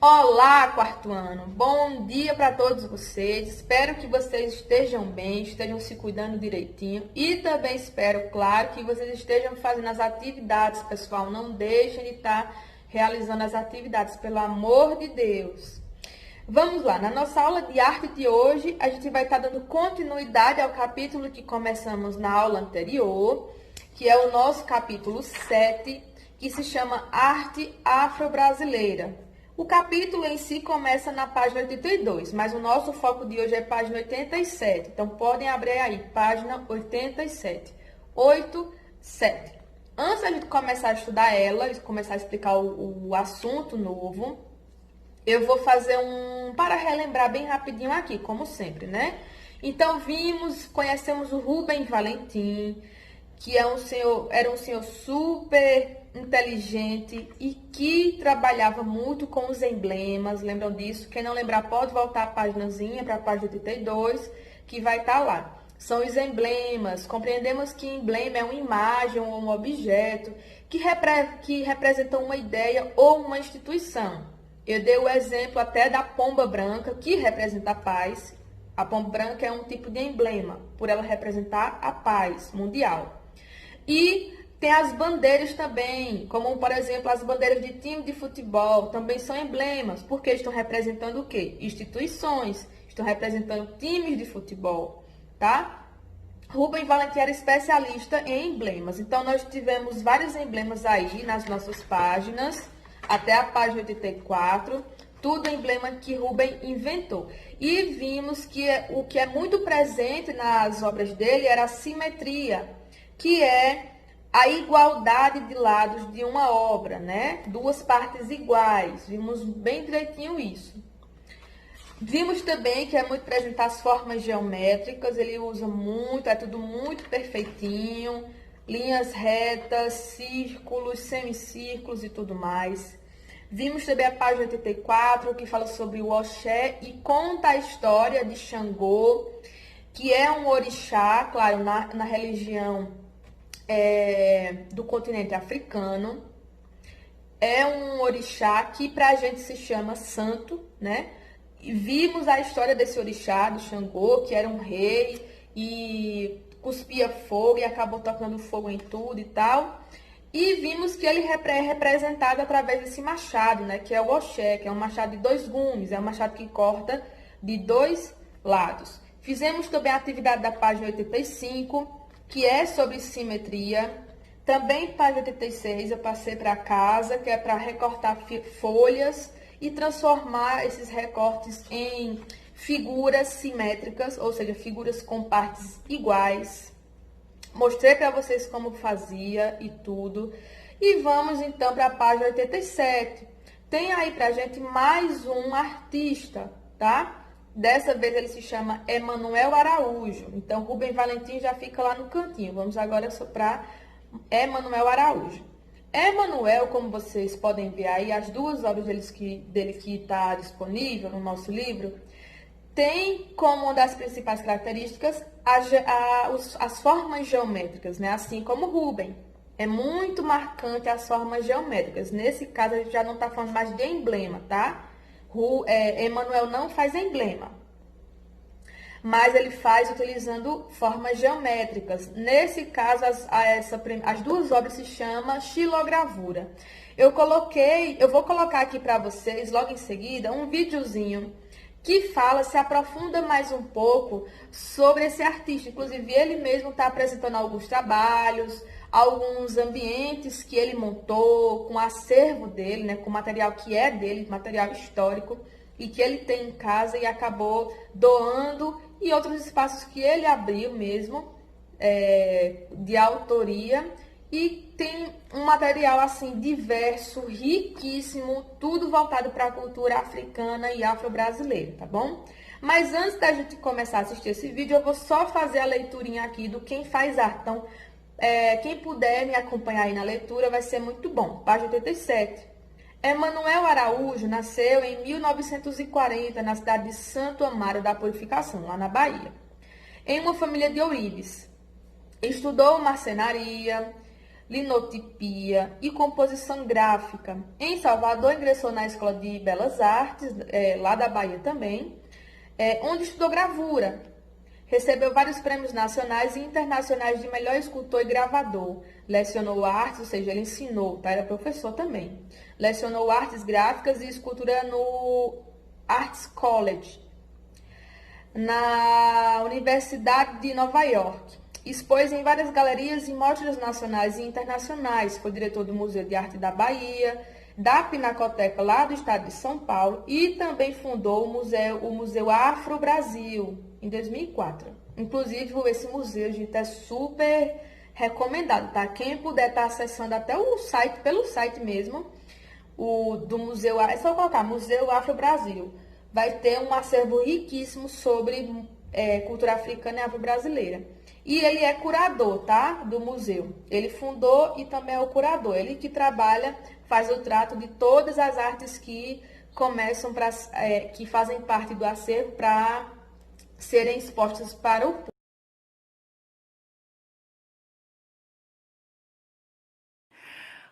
Olá, quarto ano! Bom dia para todos vocês. Espero que vocês estejam bem, estejam se cuidando direitinho e também espero, claro, que vocês estejam fazendo as atividades, pessoal. Não deixem de estar realizando as atividades, pelo amor de Deus. Vamos lá, na nossa aula de arte de hoje, a gente vai estar dando continuidade ao capítulo que começamos na aula anterior, que é o nosso capítulo 7, que se chama Arte Afro-Brasileira. O capítulo em si começa na página 82, mas o nosso foco de hoje é página 87. Então, podem abrir aí, página 87. 87. Antes da gente começar a estudar ela, começar a explicar o assunto novo, eu vou fazer para relembrar bem rapidinho aqui, como sempre, né? Então, conhecemos o Rubem Valentim, que era um senhor super inteligente e que trabalhava muito com os emblemas. Lembram disso? Quem não lembrar pode voltar a páginazinha para a página 82, que vai estar lá. São os emblemas. Compreendemos que emblema é uma imagem ou um objeto que representam uma ideia ou uma instituição. Eu dei o exemplo até da pomba branca, que representa a paz. A pomba branca é um tipo de emblema, por ela representar a paz mundial. E tem as bandeiras também, como, por exemplo, as bandeiras de time de futebol, também são emblemas, porque estão representando o quê? Instituições, estão representando times de futebol, tá? Rubem Valentim era especialista em emblemas, então nós tivemos vários emblemas aí nas nossas páginas, até a página 84, tudo emblema que Rubem inventou. E vimos que o que é muito presente nas obras dele era a simetria, que é a igualdade de lados de uma obra, né? Duas partes iguais. Vimos bem direitinho isso. Vimos também que é muito presente as formas geométricas. Ele usa muito, é tudo muito perfeitinho. Linhas retas, círculos, semicírculos e tudo mais. Vimos também a página 84, que fala sobre o Oxé e conta a história de Xangô, que é um orixá, claro, na religião do continente africano. É um orixá que pra gente se chama santo, né? E vimos a história desse orixá, do Xangô, que era um rei e cuspia fogo e acabou tocando fogo em tudo e tal. E vimos que ele é representado através desse machado, né? Que é o Oxé, que é um machado de 2 gumes, é um machado que corta de 2 lados. Fizemos também a atividade da página 85, que é sobre simetria. Também página 86 eu passei para casa, que é para recortar folhas e transformar esses recortes em figuras simétricas, ou seja, figuras com partes iguais. Mostrei para vocês como fazia e tudo. E vamos então para a página 87. Tem aí para a gente mais um artista, tá? Dessa vez ele se chama Emanuel Araújo. Então, Rubem Valentim já fica lá no cantinho. Vamos agora para Emanuel Araújo. Emanuel, como vocês podem ver aí, as duas obras dele que está disponível no nosso livro, tem como uma das principais características as formas geométricas, né? Assim como Rubem. É muito marcante as formas geométricas. Nesse caso, a gente já não está falando mais de emblema, tá? Emanuel não faz emblema, mas ele faz utilizando formas geométricas. Nesse caso, as duas obras se chamam xilogravura. Eu vou colocar aqui para vocês, logo em seguida, um videozinho que se aprofunda mais um pouco sobre esse artista. Inclusive, ele mesmo está apresentando alguns trabalhos, alguns ambientes que ele montou, com o acervo dele, né, com material que é dele, material histórico, e que ele tem em casa e acabou doando, e outros espaços que ele abriu mesmo, de autoria, e tem um material assim diverso, riquíssimo, tudo voltado para a cultura africana e afro-brasileira, tá bom? Mas antes da gente começar a assistir esse vídeo, eu vou só fazer a leiturinha aqui do Quem Faz Arte. Então, quem puder me acompanhar aí na leitura vai ser muito bom. Página 87. Emanuel Araújo nasceu em 1940 na cidade de Santo Amaro da Purificação, lá na Bahia, em uma família de ourives. Estudou marcenaria, linotipia e composição gráfica. Em Salvador, ingressou na Escola de Belas Artes, lá da Bahia também, onde estudou gravura. Recebeu vários prêmios nacionais e internacionais de melhor escultor e gravador. Lecionou artes, ou seja, ele ensinou, tá? Era professor também. Lecionou artes gráficas e escultura no Arts College, na Universidade de Nova York. Expôs em várias galerias e mostras nacionais e internacionais. Foi diretor do Museu de Arte da Bahia, da Pinacoteca lá do estado de São Paulo e também fundou o Museu Afro Brasil em 2004. Inclusive, esse museu, gente, é super recomendado, tá? Quem puder estar acessando até o site, pelo site mesmo, do Museu, é só colocar Museu Afro Brasil. Vai ter um acervo riquíssimo sobre cultura africana e afro-brasileira. E ele é curador, tá? Do museu. Ele fundou e também é o curador. Ele que trabalha, faz o trato de todas as artes que começam que fazem parte do acervo para serem expostas para o público.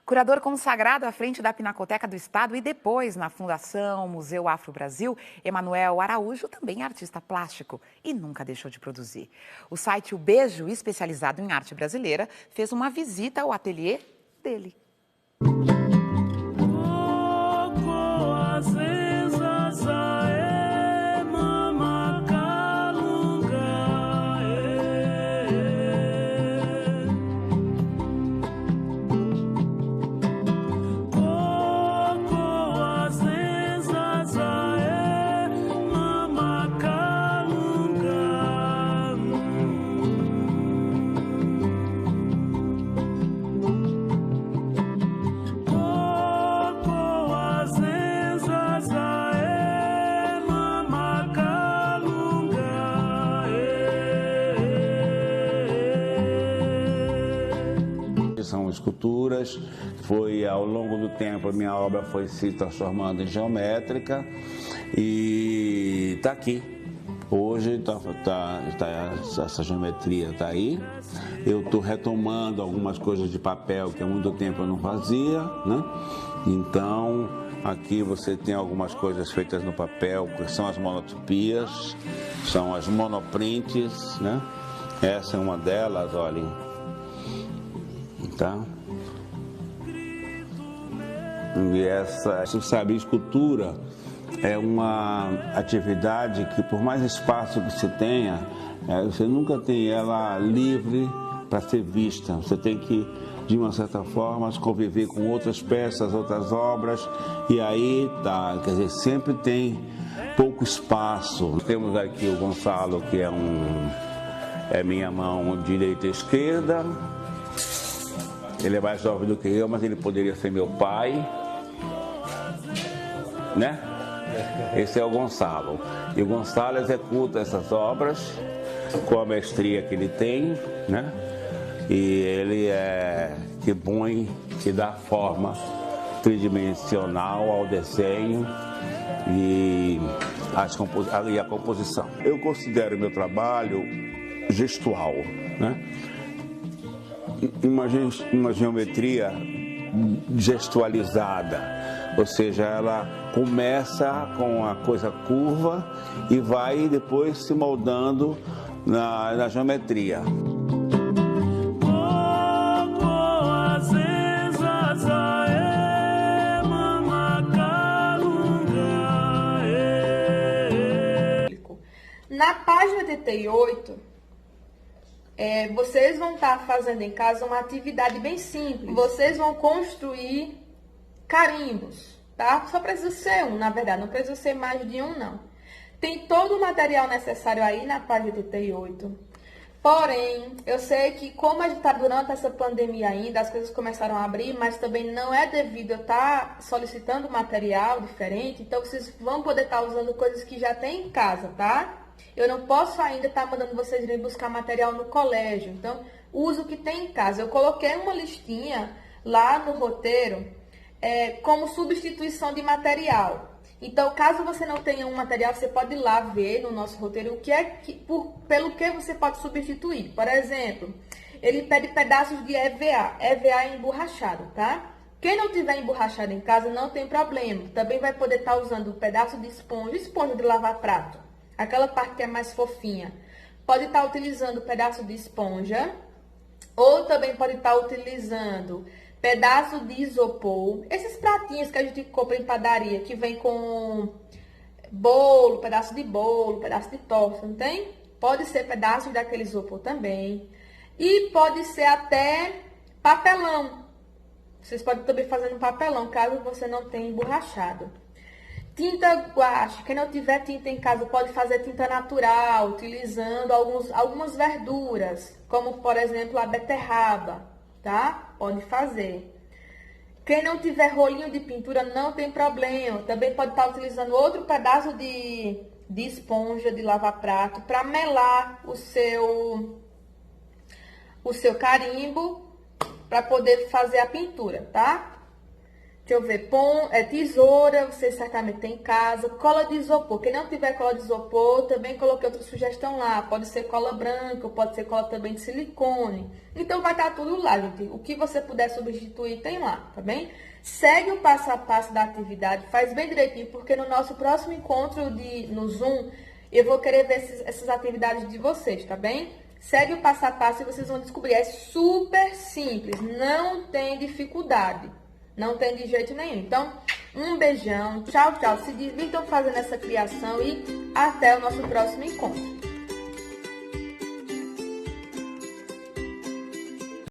Curador consagrado à frente da Pinacoteca do Estado e depois na Fundação Museu Afro Brasil, Emanuel Araújo também é artista plástico e nunca deixou de produzir. O site O Beijo, especializado em arte brasileira, fez uma visita ao ateliê dele. São esculturas, ao longo do tempo a minha obra foi se transformando em geométrica e está aqui. Hoje essa geometria está aí. Eu estou retomando algumas coisas de papel que há muito tempo eu não fazia, né? Então aqui você tem algumas coisas feitas no papel, que são as monotipias, são as monoprints, né? Essa é uma delas, olhem. Tá? E você sabe, escultura é uma atividade que, por mais espaço que você tenha, você nunca tem ela livre para ser vista. Você tem que, de uma certa forma, conviver com outras peças, outras obras, e aí tá, quer dizer, sempre tem pouco espaço. Temos aqui o Gonçalo, que é minha mão direita e esquerda. Ele é mais jovem do que eu, mas ele poderia ser meu pai, né? Esse é o Gonçalo. E o Gonçalo executa essas obras com a mestria que ele tem, né? E ele que dá forma tridimensional ao desenho e a composição. Eu considero meu trabalho gestual, né? Uma geometria gestualizada, ou seja, ela começa com a coisa curva e vai depois se moldando na geometria. Na página 88, vocês vão estar fazendo em casa uma atividade bem simples. Vocês vão construir carimbos, tá? Só precisa ser um, na verdade, não precisa ser mais de um, não. Tem todo o material necessário aí na página 88. Porém, eu sei que como a gente está durante essa pandemia ainda, as coisas começaram a abrir, mas também não é devido eu estar solicitando material diferente, então vocês vão poder estar usando coisas que já tem em casa, tá? Eu não posso ainda estar mandando vocês irem buscar material no colégio. Então, uso o que tem em casa. Eu coloquei uma listinha lá no roteiro como substituição de material. Então, caso você não tenha um material, você pode ir lá ver no nosso roteiro o que é pelo que você pode substituir. Por exemplo, ele pede pedaços de EVA. EVA é emborrachado, tá? Quem não tiver emborrachado em casa, não tem problema. Também vai poder estar usando um pedaço de esponja de lavar prato. Aquela parte que é mais fofinha. Pode estar utilizando pedaço de esponja. Ou também pode estar utilizando pedaço de isopor. Esses pratinhos que a gente compra em padaria, que vem com bolo, pedaço de torta, não tem? Pode ser pedaços daquele isopor também. E pode ser até papelão. Vocês podem também fazer no papelão, caso você não tenha emborrachado. Tinta guache. Quem não tiver tinta em casa pode fazer tinta natural, utilizando algumas verduras, como por exemplo a beterraba, tá? Pode fazer. Quem não tiver rolinho de pintura não tem problema. Também pode estar utilizando outro pedaço de esponja de lavar prato para melar o seu carimbo para poder fazer a pintura, tá? Deixa eu ver, tesoura, vocês certamente têm em casa, cola de isopor. Quem não tiver cola de isopor, também coloquei outra sugestão lá. Pode ser cola branca, pode ser cola também de silicone. Então vai estar tudo lá, gente. O que você puder substituir tem lá, tá bem? Segue o passo a passo da atividade, faz bem direitinho, porque no nosso próximo encontro no Zoom, eu vou querer ver essas atividades de vocês, tá bem? Segue o passo a passo e vocês vão descobrir. É super simples, não tem dificuldade. Não tem de jeito nenhum. Então, um beijão, tchau, tchau. Se divirtam fazendo essa criação e até o nosso próximo encontro.